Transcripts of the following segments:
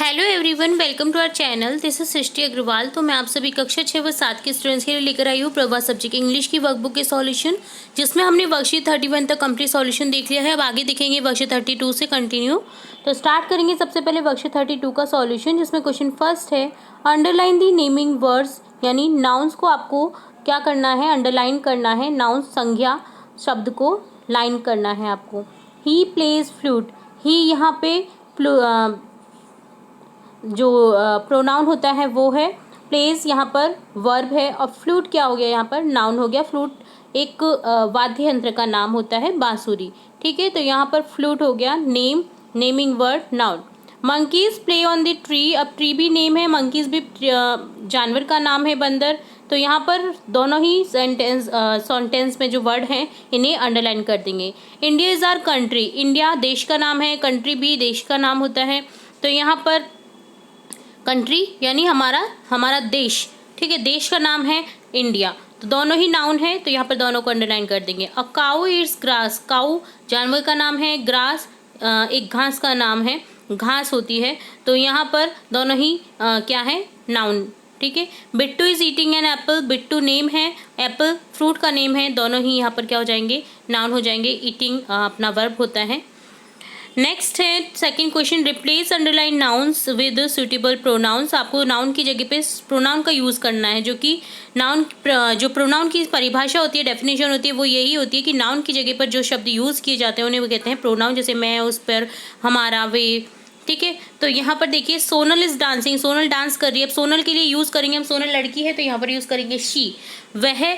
Hello everyone, welcome to our channel. This is Srishti Agrawal. तो मैं आप सभी कक्षा 6 व 7 के स्टूडेंट्स के लिए लेकर आई हूँ प्रभा सब्जेक्ट इंग्लिश की वर्कबुक के सॉल्यूशन, जिसमें हमने वर्कशीट 31 तक कंप्लीट सॉल्यूशन देख लिया है। अब आगे देखेंगे वर्कशीट 32 से कंटिन्यू। तो स्टार्ट करेंगे सबसे पहले वर्कशीट 32 का सॉल्यूशन, जिसमें क्वेश्चन फर्स्ट है अंडरलाइन दी नेमिंग वर्ड्स, यानी नाउन्स को आपको क्या करना है, अंडरलाइन करना है। नाउन्स संज्ञा शब्द को लाइन करना है आपको। ही प्लेज फ्लूट, ही यहाँ पे जो प्रोनाउन होता है वो है। प्लेस यहाँ पर वर्ब है और फ्लूट क्या हो गया, यहाँ पर नाउन हो गया। फ्लूट एक वाद्य यंत्र का नाम होता है, बांसुरी। ठीक है, तो यहाँ पर फ्लूट हो गया name, naming word, noun. Monkeys play on the tree, अब ट्री भी नेम है, मंकीज भी जानवर का नाम है, बंदर। तो यहाँ पर दोनों ही सेंटेंस में जो वर्ड हैं इन्हें अंडरलाइन कर देंगे। India is our country, India देश का नाम है, कंट्री भी देश का नाम होता है। तो यहाँ पर कंट्री यानी हमारा देश, ठीक है, देश का नाम है इंडिया। तो दोनों ही नाउन है, तो यहाँ पर दोनों को अंडरलाइन कर देंगे। अ काऊ इट्स ग्रास, काऊ जानवर का नाम है, ग्रास एक घास का नाम है, घास होती है। तो यहाँ पर दोनों ही क्या है, नाउन। ठीक है, Bittu is eating an apple, Bittu name है, एप्पल फ्रूट का नेम है। दोनों ही यहाँ पर क्या हो जाएंगे, नाउन हो जाएंगे। ईटिंग अपना वर्ब होता है। नेक्स्ट है second question, replace underline nouns with suitable pronouns. आपको नाउन की जगह पे प्रोनाउन का यूज़ करना है, जो कि नाउन जो प्रोनाउन की परिभाषा होती है, डेफिनेशन होती है, वो यही होती है कि नाउन की जगह पर जो शब्द यूज़ किए जाते हैं उन्हें वो कहते हैं प्रोनाउन। जैसे मैं, उस पर, हमारा, वे। ठीक है, तो यहाँ पर देखिए Sonal is dancing, Sonal dance कर रही है। अब सोनल के लिए यूज़ करेंगे हम, सोनल लड़की है तो यहाँ पर यूज़ करेंगे शी। वह,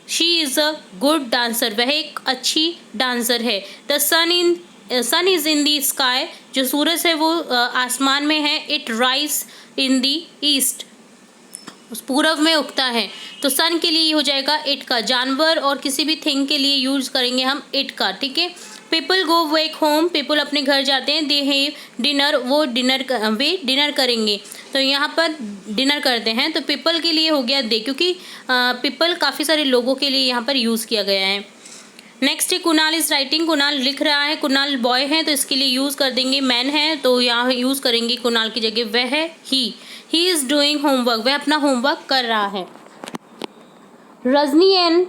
she is a good dancer, वह एक अच्छी डांसर है। The sun is in the sky, जो सूरज है वो आसमान में है। It rise in the east, पूरब में उगता है। तो सन के लिए हो जाएगा इट का। जानवर और किसी भी थिंग के लिए यूज करेंगे हम इट का। ठीक है, people go back home, people अपने घर जाते हैं। They have dinner, way dinner करेंगे। तो यहाँ पर डिनर करते हैं, तो पीपल के लिए हो गया दे, क्योंकि पीपल काफ़ी सारे लोगों के लिए यहाँ पर यूज़ किया गया है। नेक्स्ट है कुणाल इज राइटिंग, कुणाल लिख रहा है। कुणाल बॉय है तो इसके लिए यूज़ कर देंगे मैन है, तो यहाँ यूज़ करेंगे कुणाल की जगह वह है ही इज़ डूइंग होमवर्क, वह अपना होमवर्क कर रहा है। Rajni and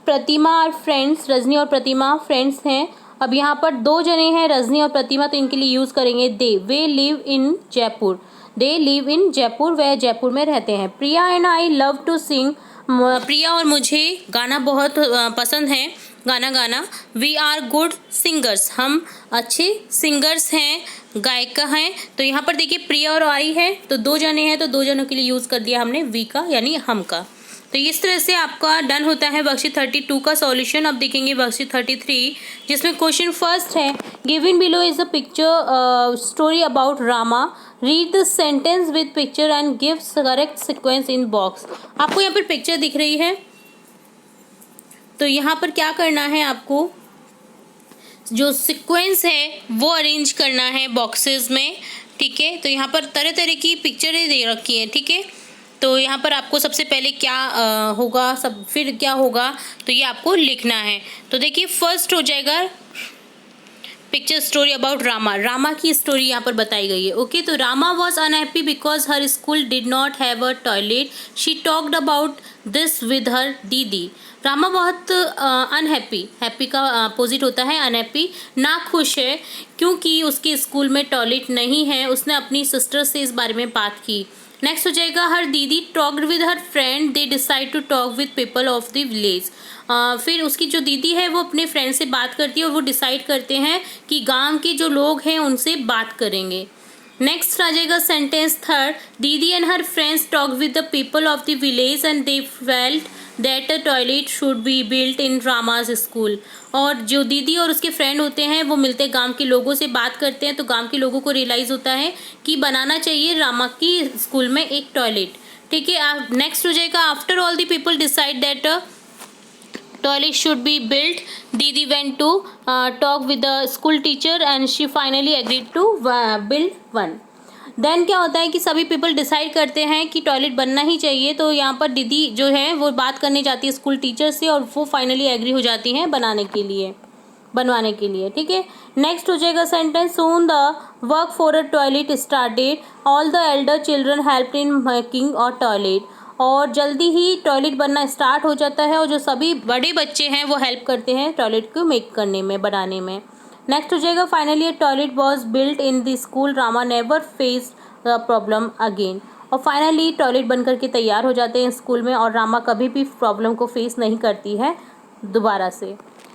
Pratima are friends, Rajni और प्रतिमा फ्रेंड्स हैं। अब यहाँ पर दो जने हैं, रजनी और प्रतिमा, तो इनके लिए यूज़ करेंगे they. We live in Jaipur, they live in Jaipur, वह जयपुर में रहते हैं। Priya and I love to sing, Priya और मुझे गाना बहुत पसंद है, गाना गाना। वी आर गुड सिंगर्स, हम अच्छे सिंगर्स हैं, गायिका हैं। तो यहाँ पर देखिए प्रिया और आई है, तो दो जने हैं, तो दो जनों के लिए यूज़ कर दिया हमने वी का, यानी हम का। तो इस तरह से आपका डन होता है वर्कशीट 32 का सॉल्यूशन। अब देखेंगे वर्कशीट 33, जिसमें क्वेश्चन फर्स्ट है given below is a picture story about Rama, read the sentence with picture and give correct sequence in box. आपको यहाँ पर पिक्चर दिख रही है, तो यहाँ पर क्या करना है, आपको जो सीक्वेंस है वो अरेंज करना है बॉक्सेस में। ठीक है, तो यहाँ पर तरह तरह की पिक्चरें दे रखी है। ठीक है, तो यहाँ पर आपको सबसे पहले क्या होगा, सब फिर क्या होगा, तो ये आपको लिखना है। तो देखिए फर्स्ट हो जाएगा picture story about Rama, Rama की स्टोरी यहाँ पर बताई गई है। ओके, तो Rama was unhappy because her school did not have a toilet, she talked about this with her दीदी। रामा बहुत अनहैप्पी, हैप्पी का अपोजिट होता है अनहैप्पी, ना खुश है क्योंकि उसके स्कूल में टॉयलेट नहीं है। उसने अपनी सिस्टर से इस बारे में बात की। नेक्स्ट हो जाएगा her didi talked with her friend, they decide to talk with people of the village. फिर उसकी जो दीदी है वो अपने फ्रेंड से बात करती है और वो डिसाइड करते हैं कि गांव के जो लोग हैं उनसे बात करेंगे। नेक्स्ट आ जाएगा सेंटेंस थर्ड, दीदी and her friends talk with the people of the village and they felt that a toilet should be built in Rama's school. और जो दीदी और उसके फ्रेंड होते हैं वो मिलते गांव के लोगों से बात करते हैं, तो गांव के लोगों को रियलाइज़ होता है कि बनाना चाहिए रामा की स्कूल में एक टॉयलेट। ठीक है, नेक्स्ट हो जाएगा after all the people decide that toilet should be built, दीदी went to talk with the school teacher and she finally agreed to build one. Then क्या होता है कि सभी पीपल डिसाइड करते हैं कि टॉयलेट बनना ही चाहिए, तो यहाँ पर दीदी जो है वो बात करने जाती है स्कूल टीचर से और वो फाइनली एग्री हो जाती हैं बनाने के लिए। बनवाने के लिए, ठीक है। नेक्स्ट हो जाएगा sentence, soon the work for a toilet started, all the Elder children help in making a toilet, और जल्दी ही टॉयलेट बनना स्टार्ट हो जाता है और जो सभी बड़े बच्चे हैं वो हेल्प करते हैं टॉयलेट को मेक करने में, बनाने में। नेक्स्ट हो जाएगा finally toilet was built in the school, Rama never faced the problem again, और फाइनली टॉयलेट बन करके तैयार हो जाते हैं स्कूल में और रामा कभी भी प्रॉब्लम को फेस नहीं करती है दोबारा से।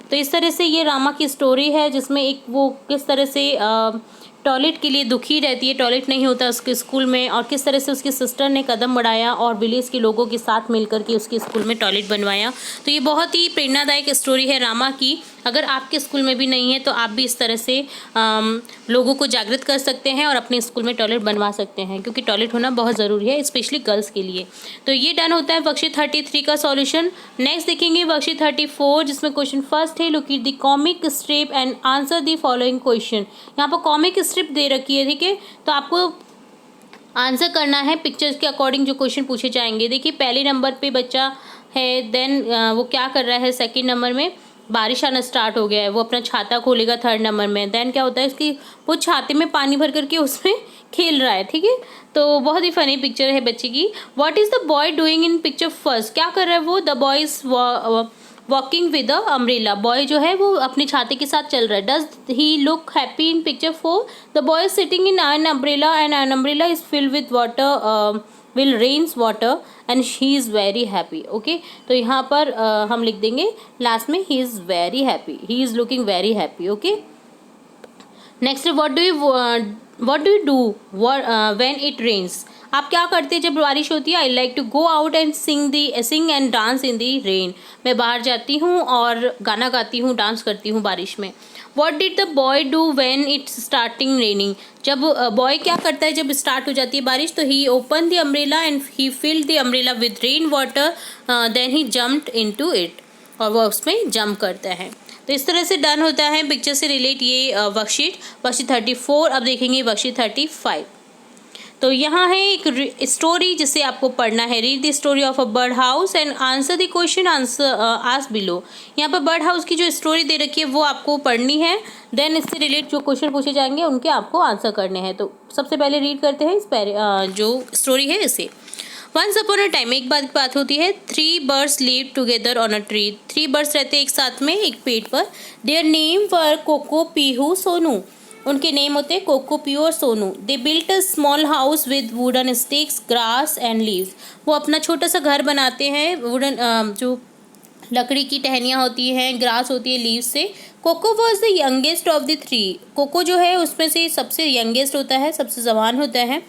तो इस तरह से ये रामा की स्टोरी है जिसमें एक वो किस तरह से टॉयलेट के लिए दुखी रहती है, टॉयलेट नहीं होता उसके स्कूल में, और किस तरह से उसकी सिस्टर ने कदम बढ़ाया और विलेज के लोगों के साथ मिलकर के उसके स्कूल में टॉयलेट बनवाया। तो ये बहुत ही प्रेरणादायक स्टोरी है रामा की। अगर आपके स्कूल में भी नहीं है तो आप भी इस तरह से लोगों को जागृत कर सकते हैं और अपने स्कूल में टॉयलेट बनवा सकते हैं, क्योंकि टॉयलेट होना बहुत ज़रूरी है, स्पेशली गर्ल्स के लिए। तो ये डन होता है वर्कशीट 33 का सॉल्यूशन। नेक्स्ट देखेंगे वर्कशीट 34, जिसमें क्वेश्चन फर्स्ट है, look at the comic strip and answer the following question. यहाँ पर कॉमिक स्ट्रिप दे रखी है, ठीक है, तो आपको आंसर करना है पिक्चर्स के अकॉर्डिंग जो क्वेश्चन पूछे जाएंगे। देखिए पहले नंबर पे बच्चा है, देन वो क्या कर रहा है, सेकंड नंबर में बारिश आना स्टार्ट हो गया है, वो अपना छाता खोलेगा थर्ड नंबर में, देन क्या होता है उसकी वो छाते में पानी भर करके उसमें खेल रहा है, ठीक है। तो बहुत ही फनी पिक्चर है बच्चे की। What is the boy doing in picture first, क्या कर रहा है वो, the boy is walking with a umbrella, boy जो है वो अपने छाते के साथ चल रहा है। Does he look happy in picture 4, the boy is sitting in an umbrella and an umbrella is filled with water, will rains water and she is very happy, okay। तो यहाँ पर हम लिख देंगे लास्ट में he is very happy, he is looking very happy, okay। Next what do you do when it rains, आप क्या करते हैं जब बारिश होती है। I like to go out and sing and dance in the rain, मैं बाहर जाती हूँ और गाना गाती हूँ, डांस करती हूँ बारिश में। What did the boy do when it's starting raining, जब बॉय क्या करता है जब स्टार्ट हो जाती है बारिश, तो he open the umbrella and he filled the umbrella with rain water, then he jumped into it, और वह उसमें जंप करता है। तो इस तरह से डन होता है पिक्चर से रिलेट ये वर्कशीट 34। अब देखेंगे वर्कशीट 35। तो यहाँ है एक स्टोरी जिसे आपको पढ़ना है, read the story of a bird house and answer the question asked below. यहाँ पर बर्ड हाउस की जो स्टोरी दे रखी है वो आपको पढ़नी है, देन इससे रिलेट जो क्वेश्चन पूछे जाएंगे उनके आपको आंसर करने हैं। तो सबसे पहले रीड करते हैं इस जो स्टोरी है इसे। वंस अपॉन अ टाइम, एक बात होती है, 3 birds live together on a tree, 3 birds रहते हैं एक साथ में एक पेड़ पर। Their name were Koko, Pihu, Sonu, उनके नेम होते हैं कोको, पीहू और Sonu. They built a small house with wooden sticks, grass and leaves, वो अपना छोटा सा घर बनाते हैं वुडन जो लकड़ी की टहनियाँ होती हैं, ग्रास होती है, लीव्स से। Koko was the youngest of the 3, Koko जो है उसमें से सबसे यंगेस्ट होता है, सबसे जवान होता है।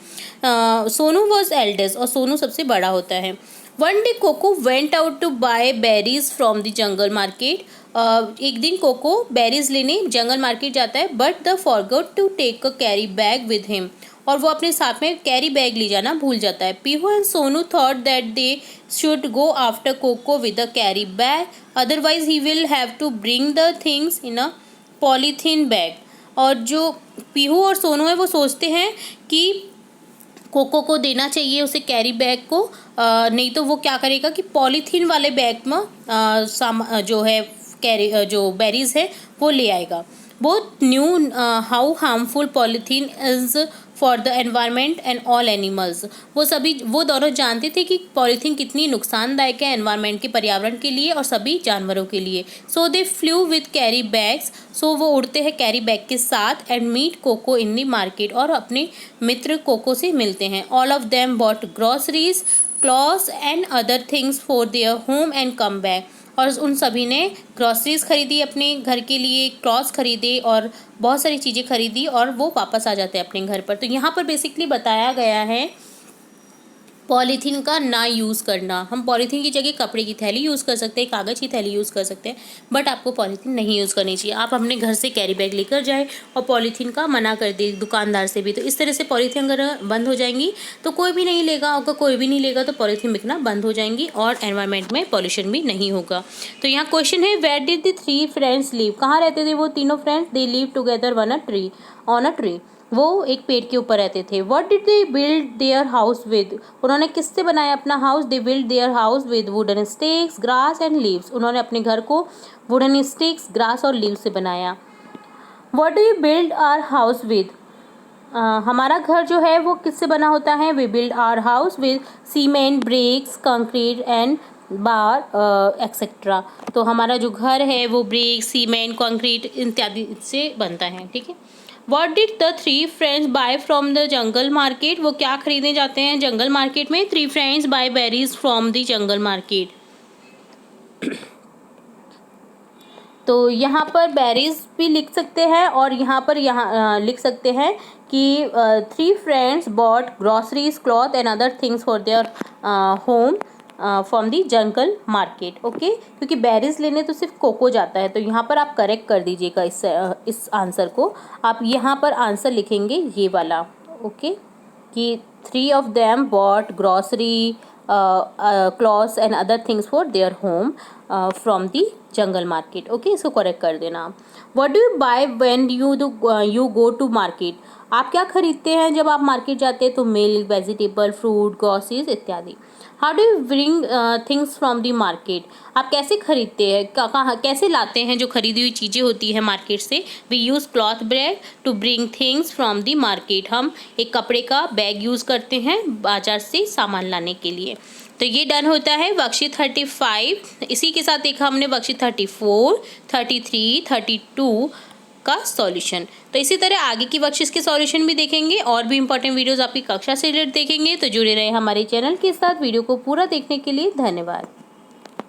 सोनू वॉज एल्डेस्ट, और सोनू सबसे बड़ा होता है। One day Koko went out to buy berries from the jungle market, एक दिन कोको बेरीज लेने जंगल मार्केट जाता है, but the forgot to take a carry bag with him, और वो अपने साथ में कैरी बैग ले जाना भूल जाता है। Pihu and Sonu thought that they should go after Koko with a carry bag, otherwise he will have to bring the things in a polythene bag. और जो पीहू और सोनू है वो सोचते हैं कि कोको को देना चाहिए उसे कैरी बैग को, नहीं तो वो क्या करेगा कि पॉलीथीन वाले बैग में जो है कैरी जो बेरीज है वो ले आएगा। Both knew how harmful polythene is for the environment and all animals, वो दोनों जानते थे कि पॉलीथीन कितनी नुकसानदायक है एनवायरनमेंट के, पर्यावरण के लिए और सभी जानवरों के लिए। So they flew with carry bags, सो वो उड़ते हैं कैरी बैग के साथ, and meet Koko in the market, और अपने मित्र कोको से मिलते हैं। All of them bought groceries, clothes and other things for their home and come back, और उन सभी ने ग्रॉसरीज खरीदी अपने घर के लिए, क्लॉथ्स खरीदे और बहुत सारी चीज़ें खरीदी, और वो वापस आ जाते हैं अपने घर पर। तो यहाँ पर बेसिकली बताया गया है पॉलीथीन का ना यूज़ करना। हम पॉलीथीन की जगह कपड़े की थैली यूज़ कर सकते हैं, कागज़ की थैली यूज़ कर सकते हैं, बट आपको पॉलीथीन नहीं यूज़ करनी चाहिए। आप अपने घर से कैरी बैग लेकर जाए और पॉलीथीन का मना कर दे दुकानदार से भी। तो इस तरह से पॉलीथीन अगर बंद हो जाएंगी तो कोई भी नहीं लेगा, अगर कोई भी नहीं लेगा तो पॉलीथीन बिकना बंद हो जाएंगी और एनवायरनमेंट में पॉल्यूशन भी नहीं होगा। तो यहाँ क्वेश्चन है, where did the 3 friends live, कहाँ रहते थे वो तीनों friends. They live together on a tree. वो एक पेड़ के ऊपर रहते थे। What did they build their house with? उन्होंने किससे बनाया अपना house? They built their house with wooden sticks, grass and leaves. उन्होंने अपने घर को wooden sticks, grass और leaves से बनाया। What do we build our house with? हमारा घर जो है वो किससे बना होता है? We build our house with cement, bricks, concrete and bar etcetera. तो हमारा जो घर है वो ब्रिक, सीमेंट, कंक्रीट इत्यादि से बनता है। ठीक है। What did the three friends buy from the jungle market? वो क्या खरीदने जाते हैं जंगल मार्केट में? Three friends buy berries from the jungle market. तो यहाँ पर बेरीज भी लिख सकते हैं और यहाँ पर लिख सकते हैं कि three friends bought groceries, cloth and other things for their home from the jungle market. Okay, क्योंकि बेरीज लेने तो सिर्फ कोको जाता है, तो यहाँ पर आप करेक्ट कर दीजिएगा इस आंसर को। आप यहाँ पर आंसर लिखेंगे ये वाला। ओके, कि three of them bought grocery, clothes and other things for their home from the jungle market. Okay, इसको करेक्ट कर देना। What do you buy when you go to market? आप क्या खरीदते हैं जब आप मार्केट जाते हैं? तो मिल्क, वेजिटेबल, फ्रूट, ग्रोसरीज इत्यादि। How do you bring things from the market? आप कैसे खरीदते हैं, कहाँ कैसे लाते हैं जो खरीदी हुई चीज़ें होती हैं मार्केट से? We use cloth bag to bring things from the market. हम एक कपड़े का बैग यूज़ करते हैं बाजार से सामान लाने के लिए। तो ये डन होता है वर्कशीट 35। इसी के साथ देखा हमने वर्कशीट 34, 33, 32 का सॉल्यूशन। तो इसी तरह आगे की वर्कशीट्स के सॉल्यूशन भी देखेंगे और भी इंपॉर्टेंट वीडियोस आपकी कक्षा से रिलेटेड देखेंगे। तो जुड़े रहे हमारे चैनल के साथ। वीडियो को पूरा देखने के लिए धन्यवाद।